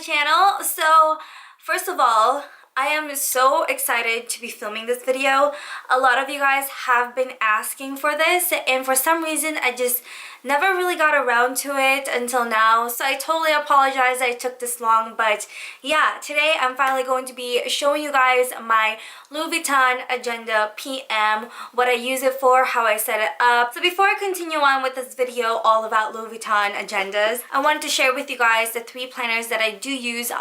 channel. So first of all, I am so excited to be filming this video. A lot of you guys have been asking for this, and for some reason I just never really got around to it until now, so I totally apologize that it took this long. But yeah, today I'm finally going to be showing you guys my Louis Vuitton Agenda PM, what I use it for, how I set it up. So before I continue on with this video all about Louis Vuitton agendas, I wanted to share with you guys the 3 planners that I do use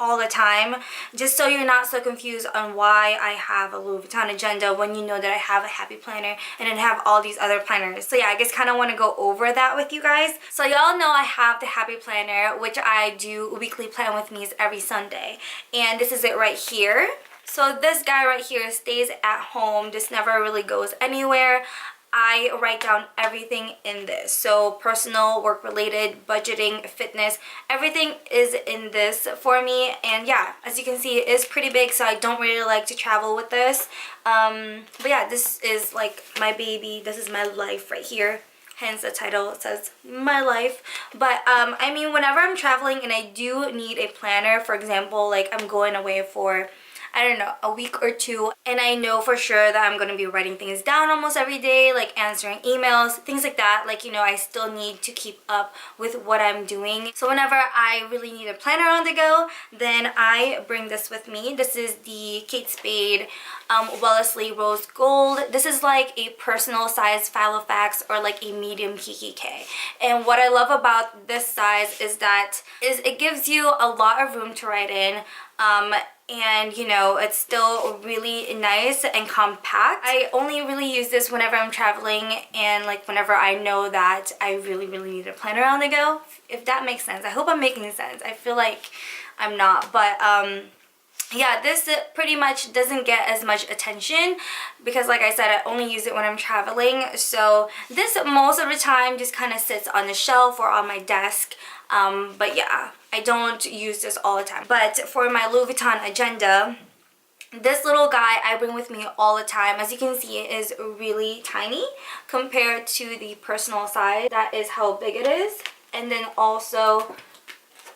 all the time, just so you're not so confused on why I have a Louis Vuitton agenda when you know that I have a Happy Planner and then have all these other planners. So yeah, I just kind of want to go over that with you guys. So y'all know I have the Happy Planner, which I do weekly plan with me every Sunday, and this is it right here. So this guy right here stays at home, just never really goes anywhere. I write down everything in this. So personal, work-related, budgeting, fitness, everything is in this for me. And yeah, as you can see, it is pretty big, so I don't really like to travel with this. But yeah, this is like my baby. This is my life right here. Hence the title says my life. But I mean, whenever I'm traveling and I do need a planner, for example, like I'm going away for, I don't know, a week or 2, and I know for sure that I'm going to be writing things down almost every day, like answering emails, things like that. Like, you know, I still need to keep up with what I'm doing. So whenever I really need a planner on the go, then I bring this with me. This is the Kate Spade Wellesley Rose Gold. This is like a personal size Filofax or like a medium KKK. And what I love about this size is that it gives you a lot of room to write in. And you know, it's still really nice and compact. I only really use this whenever I'm traveling and like whenever I know that I really need a planner on the go, if that makes sense. I hope I'm making sense. I feel like I'm not, but yeah, this pretty much doesn't get as much attention because, like I said, I only use it when I'm traveling. So this most of the time just kind of sits on the shelf or on my desk. But yeah, I don't use this all the time. But for my Louis Vuitton agenda, this little guy I bring with me all the time. As you can see, it is really tiny compared to the personal size. That is how big it is. And then also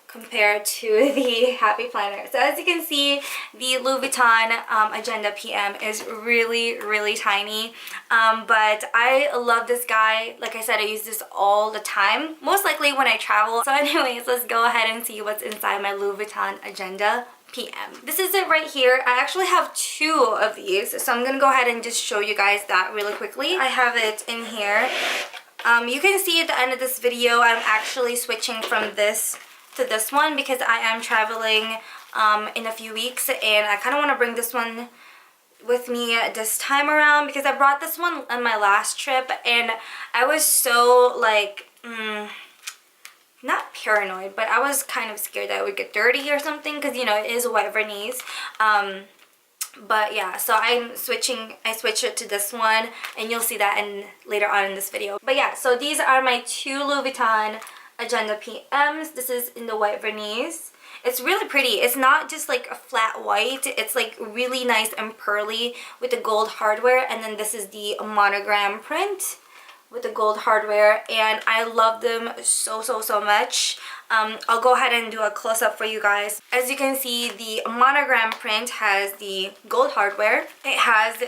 compared to the Happy Planner. So as you can see, the Louis Vuitton Agenda PM is really tiny. But I love this guy. Like I said, I use this all the time, most likely when I travel. So anyways, let's go ahead and see what's inside my Louis Vuitton Agenda PM. This is it right here. I actually have 2 of these, so I'm gonna go ahead and just show you guys that really quickly. I have it in here. You can see at the end of this video, I'm actually switching from this to this one because I am traveling in a few weeks, and I kind of want to bring this one with me this time around because I brought this one on my last trip and I was so like not paranoid, but I was kind of scared that it would get dirty or something because, you know, it is a white vernice. But yeah, so I switch it to this one, and you'll see that later on in this video. But yeah, so these are my 2 Louis Vuitton Agenda PMs. This is in the white vernice. It's really pretty. It's not just like a flat white. It's like really nice and pearly with the gold hardware. And then this is the monogram print with the gold hardware, and I love them so much. I'll go ahead and do a close-up for you guys. As you can see, the monogram print has the gold hardware. It has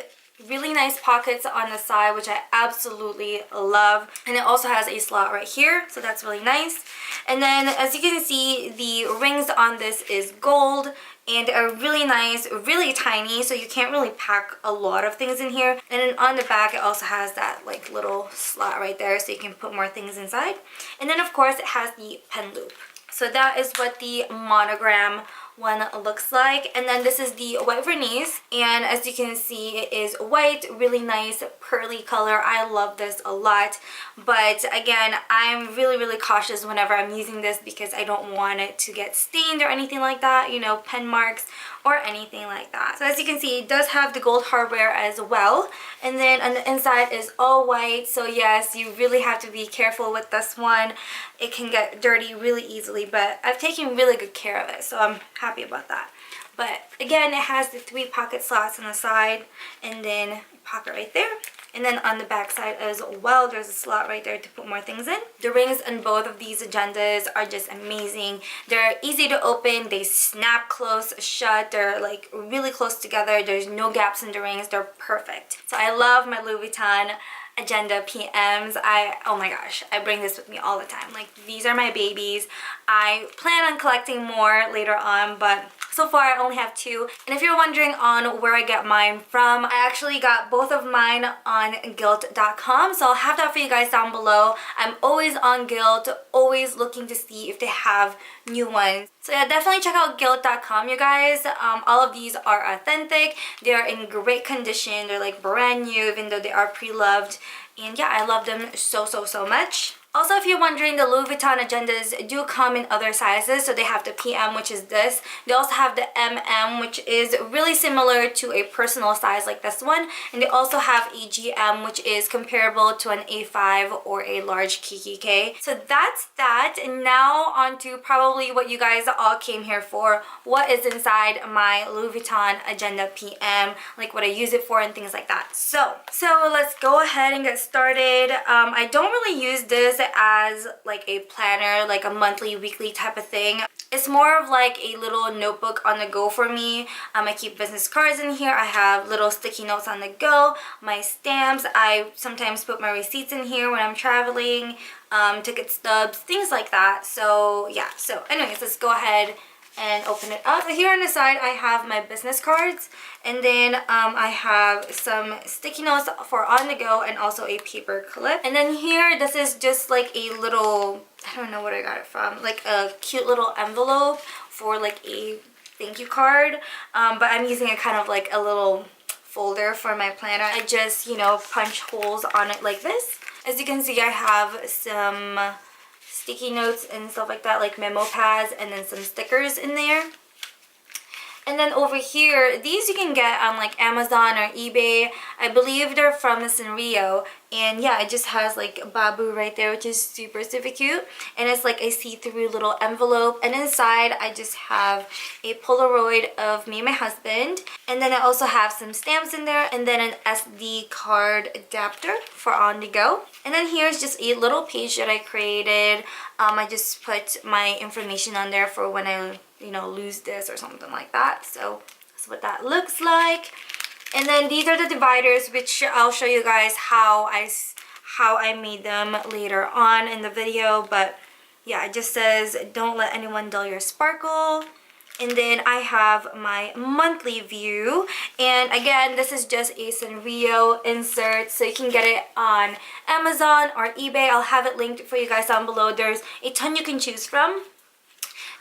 really nice pockets on the side, which I absolutely love, and it also has a slot right here, so that's really nice. And then as you can see, the rings on this is gold and are really nice, really tiny, so you can't really pack a lot of things in here. And then on the back, it also has that like little slot right there, so you can put more things inside. And then of course it has the pen loop. So that is what the monogram one looks like. And then this is the white vernice, and as you can see, it is white, really nice pearly color. I love this a lot, but again, I'm really cautious whenever I'm using this because I don't want it to get stained or anything like that, you know, pen marks or anything like that. So as you can see, it does have the gold hardware as well, and then on the inside is all white. So yes, you really have to be careful with this one. It can get dirty really easily, but I've taken really good care of it, so I'm happy about that. But again, it has the 3 pocket slots on the side, and then a pocket right there, And then on the back side as well, there's a slot right there to put more things in. The rings on both of these agendas are just amazing. They're easy to open, they snap close shut, they're like really close together, there's no gaps in the rings, they're perfect. So I love my Louis Vuitton agenda PMs. Oh my gosh, I bring this with me all the time. Like, these are my babies. I plan on collecting more later on, but so far I only have 2. And if you're wondering on where I get mine from, I actually got both of mine on Gilt.com, so I'll have that for you guys down below. I'm always on Gilt, always looking to see if they have new ones. So yeah, definitely check out Gilt.com, you guys. All of these are authentic. They are in great condition. They're like brand new, even though they are pre-loved. And yeah, I love them so much. Also, if you're wondering, the Louis Vuitton agendas do come in other sizes. So they have the PM, which is this. They also have the MM, which is really similar to a personal size like this one. And they also have a GM, which is comparable to an A5 or a large KKK. So that's that. And now on to probably what you guys all came here for. What is inside my Louis Vuitton agenda PM, like what I use it for and things like that. So let's go ahead and get started. I don't really use this as like a planner, like a monthly, weekly type of thing. It's more of like a little notebook on the go for me. I keep business cards in here. I have little sticky notes on the go, my stamps. I sometimes put my receipts in here when I'm traveling, ticket stubs, things like that. So yeah, so anyways, let's go ahead and open it up. So here on the side I have my business cards, and then I have some sticky notes for on the go and also a paper clip. And then here, this is just like a little, I don't know what I got it from, like a cute little envelope for like a thank you card, but I'm using it kind of like a little folder for my planner. I just, you know, punch holes on it like this. As you can see, I have some sticky notes and stuff like that, like memo pads, and then some stickers in there. And then over here, these you can get on like Amazon or eBay. I believe they're from Sanrio. And yeah, it just has like Babu right there, which is super cute. And it's like a see-through little envelope. And inside, I just have a Polaroid of me and my husband. And then I also have some stamps in there. And then an SD card adapter for on the go. And then here's just a little page that I created. I just put my information on there for when I, you know, lose this or something like that. So that's what that looks like. And then these are the dividers, which I'll show you guys how I made them later on in the video. But yeah, it just says, don't let anyone dull your sparkle. And then I have my monthly view, and again, this is just a Sanrio insert, so you can get it on Amazon or eBay. I'll have it linked for you guys down below. There's a ton you can choose from.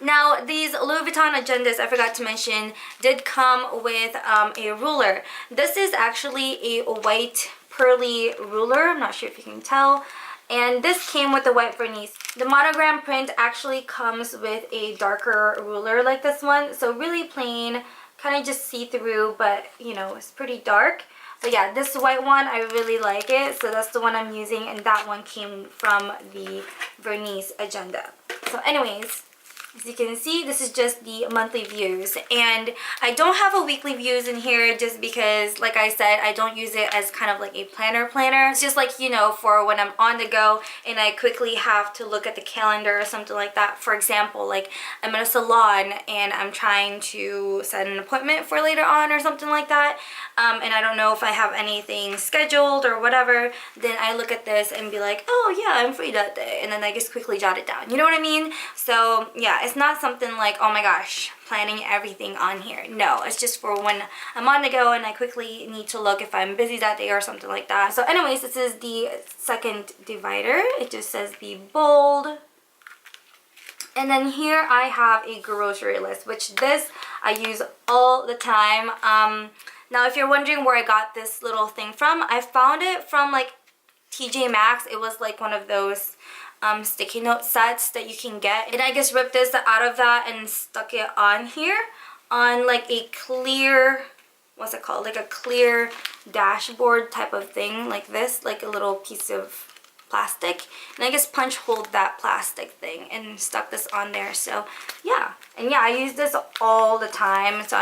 Now, these Louis Vuitton agendas, I forgot to mention, did come with a ruler. This is actually a white pearly ruler. I'm not sure if you can tell. And this came with the white vernice. The monogram print actually comes with a darker ruler like this one. So really plain, kind of just see-through, but you know, it's pretty dark. So yeah, this white one, I really like it. So that's the one I'm using, and that one came from the vernice agenda. So anyways, as you can see, this is just the monthly views, and I don't have a weekly views in here just because, like I said, I don't use it as kind of like a planner. It's just like, you know, for when I'm on the go and I quickly have to look at the calendar or something like that. For example, like I'm in a salon and I'm trying to set an appointment for later on or something like that, and I don't know if I have anything scheduled or whatever, then I look at this and be like, oh yeah, I'm free that day, and then I just quickly jot it down. You know what I mean? So yeah, it's not something like, oh my gosh, planning everything on here. No, it's just for when I'm on the go and I quickly need to look if I'm busy that day or something like that. So anyways, this is the second divider. It just says the bold. And then here I have a grocery list, which this I use all the time. Now if you're wondering where I got this little thing from, I found it from like TJ Maxx. It was like one of those sticky note sets that you can get, and I just ripped this out of that and stuck it on here on like a clear, what's it called, like a clear dashboard type of thing, like this, like a little piece of plastic, and I just punch holed that plastic thing and stuck this on there. So yeah, and yeah, I use this all the time, so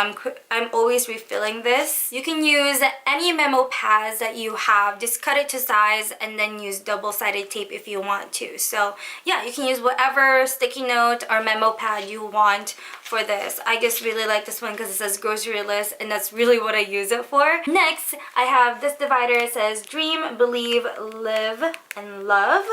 I'm always refilling this. You can use any memo pads that you have, just cut it to size and then use double-sided tape if you want to. So yeah, you can use whatever sticky note or memo pad you want for this. I just really like this one because it says grocery list, and that's really what I use it for. Next, I have this divider. It says dream, believe, live, and love.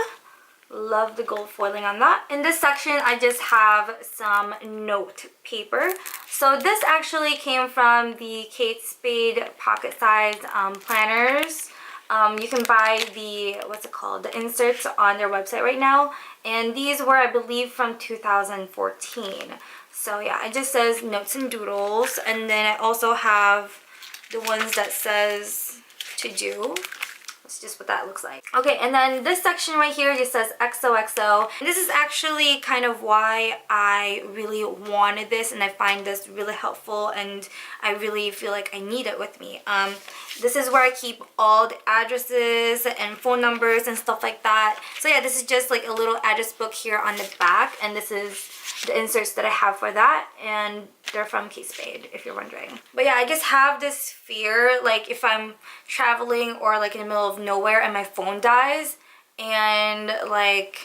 Love the gold foiling on that. In this section, I just have some note paper. So this actually came from the Kate Spade pocket size planners. You can buy the, what's it called, the inserts on their website right now. And these were, I believe, from 2014. So yeah, it just says notes and doodles. And then I also have the ones that says to do. That's just what that looks like. Okay, and then this section right here just says XOXO. And this is actually kind of why I really wanted this, and I find this really helpful, and I really feel like I need it with me. This is where I keep all the addresses and phone numbers and stuff like that. So yeah, this is just like a little address book here on the back, and this is the inserts that I have for that, and they're from Kate Spade, if you're wondering. But yeah, I just have this fear, like if I'm traveling or like in the middle of nowhere and my phone dies and like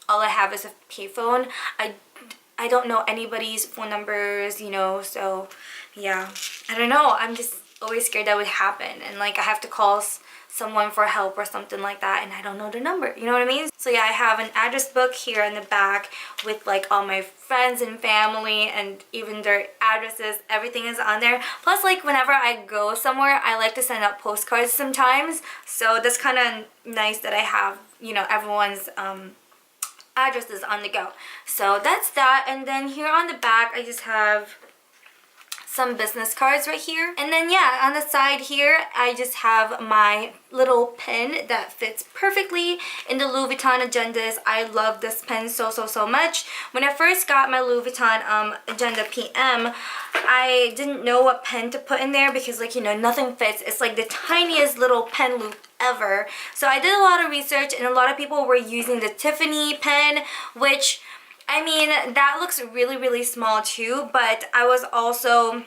all I have is a payphone, I don't know anybody's phone numbers, you know, so yeah, I don't know, I'm just always scared that would happen, and like I have to call someone for help or something like that, and I don't know the number, you know what I mean? So yeah, I have an address book here in the back with like all my friends and family and even their addresses. Everything is on there. Plus, like whenever I go somewhere, I like to send out postcards sometimes, so that's kind of nice that I have, you know, everyone's addresses on the go. So that's that. And then here on the back, I just have some business cards right here. And then yeah, on the side here, I just have my little pen that fits perfectly in the Louis Vuitton agendas. I love this pen so much. When I first got my Louis Vuitton agenda PM, I didn't know what pen to put in there because, like, you know, nothing fits. It's like the tiniest little pen loop ever. So I did a lot of research, and a lot of people were using the Tiffany pen, which, I mean, that looks really small too, but I was also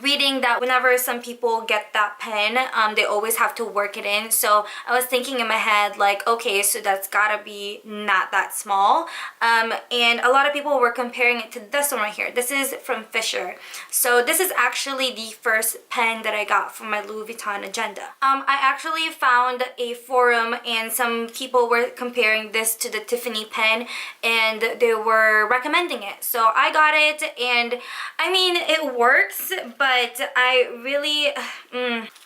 reading that whenever some people get that pen, they always have to work it in. So I was thinking in my head, like, okay, so that's gotta be not that small. And a lot of people were comparing it to this one right here. This is from Fisher. So this is actually the first pen that I got for my Louis Vuitton agenda. I actually found a forum, and some people were comparing this to the Tiffany pen, and they were recommending it. So I got it, and I mean, it works, but I really,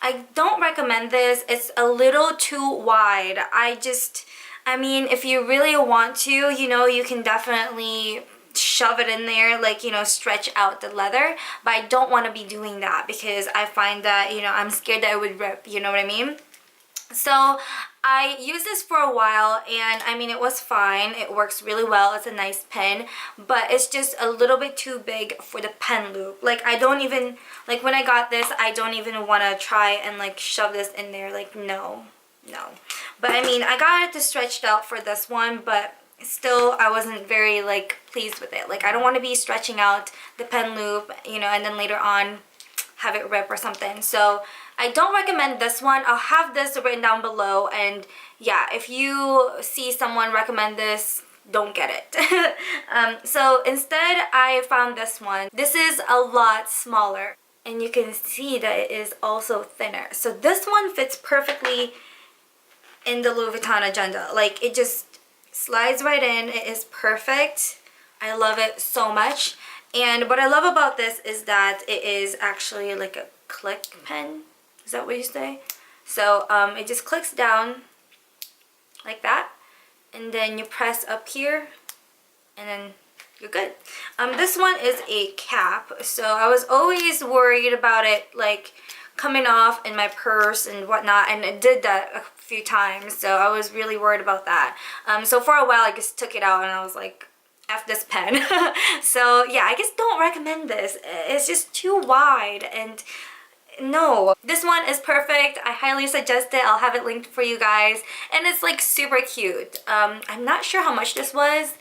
I don't recommend this. It's a little too wide. I mean, if you really want to, you know, you can definitely shove it in there, like, you know, stretch out the leather, but I don't want to be doing that because I find that, you know, I'm scared that it would rip, you know what I mean? So I used this for a while, and I mean, it was fine. It works really well. It's a nice pen, but it's just a little bit too big for the pen loop. Like, I don't even, like, when I got this, I don't even want to try and like shove this in there. Like, no. But I mean, I got it to stretched out for this one, but still I wasn't very like pleased with it. Like, I don't want to be stretching out the pen loop, you know, and then later on have it rip or something. So I don't recommend this one. I'll have this written down below, and yeah, if you see someone recommend this, don't get it. So instead, I found this one. This is a lot smaller, and you can see that it is also thinner. So this one fits perfectly in the Louis Vuitton agenda. Like, it just slides right in. It is perfect. I love it so much. And what I love about this is that it is actually like a click pen. Is that what you say? So it just clicks down like that, and then you press up here, and then you're good. This one is a cap, so I was always worried about it like coming off in my purse and whatnot, and it did that a few times, so I was really worried about that. So for a while I just took it out, and I was like, F this pen. So yeah, I just don't recommend this. It's just too wide, and no, this one is perfect. I highly suggest it. I'll have it linked for you guys, and it's like super cute. I'm not sure how much this was,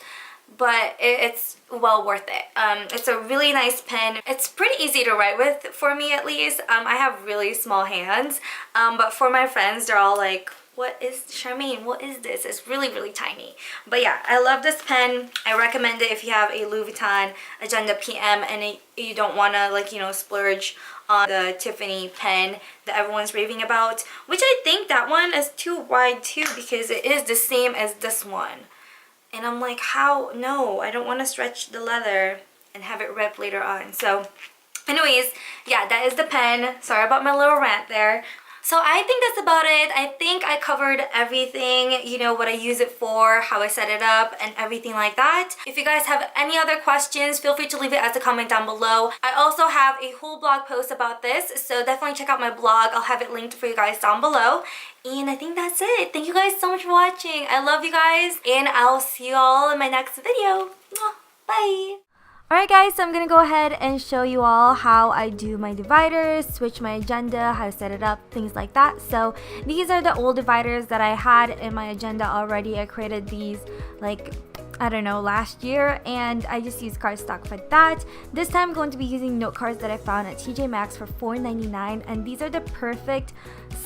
but it's well worth it. It's a really nice pen. It's pretty easy to write with, for me at least. I have really small hands, but for my friends, they're all like, what is, Charmaine, what is this? It's really, really tiny. But yeah, I love this pen. I recommend it if you have a Louis Vuitton Agenda PM and you don't want to, like, you know, splurge on the Tiffany pen that everyone's raving about. Which I think that one is too wide too, because it is the same as this one. And I'm like, how? No, I don't want to stretch the leather and have it rip later on. So anyways, yeah, that is the pen. Sorry about my little rant there. So I think that's about it. I think I covered everything, you know, what I use it for, how I set it up, and everything like that. If you guys have any other questions, feel free to leave it as a comment down below. I also have a whole blog post about this, so definitely check out my blog. I'll have it linked for you guys down below. And I think that's it. Thank you guys so much for watching. I love you guys, and I'll see you all in my next video. Bye! Alright guys, so I'm going to go ahead and show you all how I do my dividers, switch my agenda, how to set it up, things like that. So these are the old dividers that I had in my agenda already. I created these like, I don't know, last year, and I just used cardstock for that. This time I'm going to be using note cards that I found at TJ Maxx for $4.99, and these are the perfect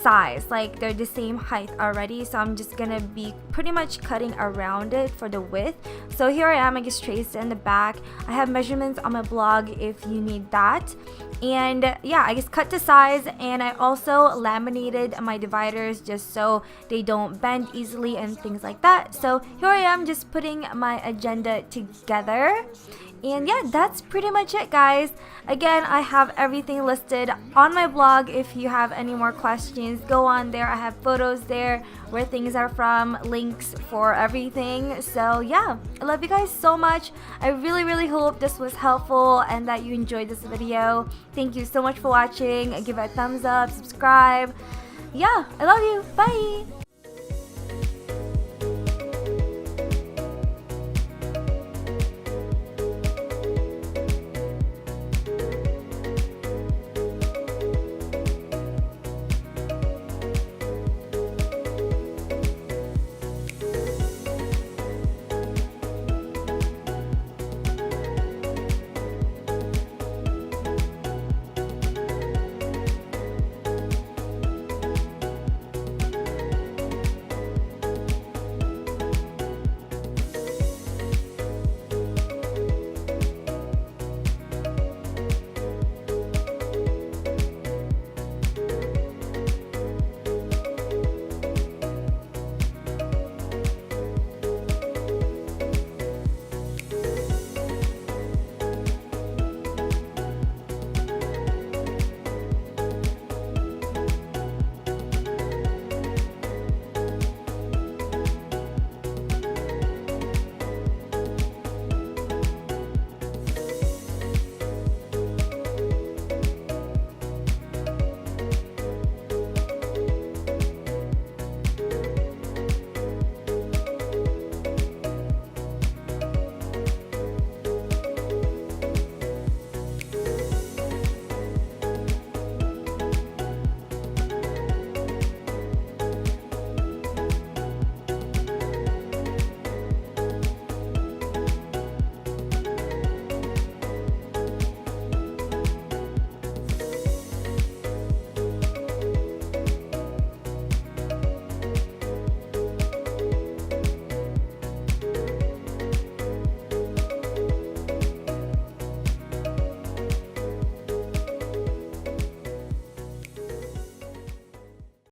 size. Like, they're the same height already, so I'm just gonna be pretty much cutting around it for the width. So here I am, I just traced it in the back. I have measurements on my blog if you need that. And yeah, I just cut to size, and I also laminated my dividers just so they don't bend easily and things like that. So here I am just putting my agenda together. And yeah, that's pretty much it, guys. Again, I have everything listed on my blog. If you have any more questions, go on there. I have photos there where things are from, links for everything. So yeah, I love you guys so much. I really, really hope this was helpful and that you enjoyed this video. Thank you so much for watching. Give it a thumbs up, subscribe. Yeah, I love you. Bye.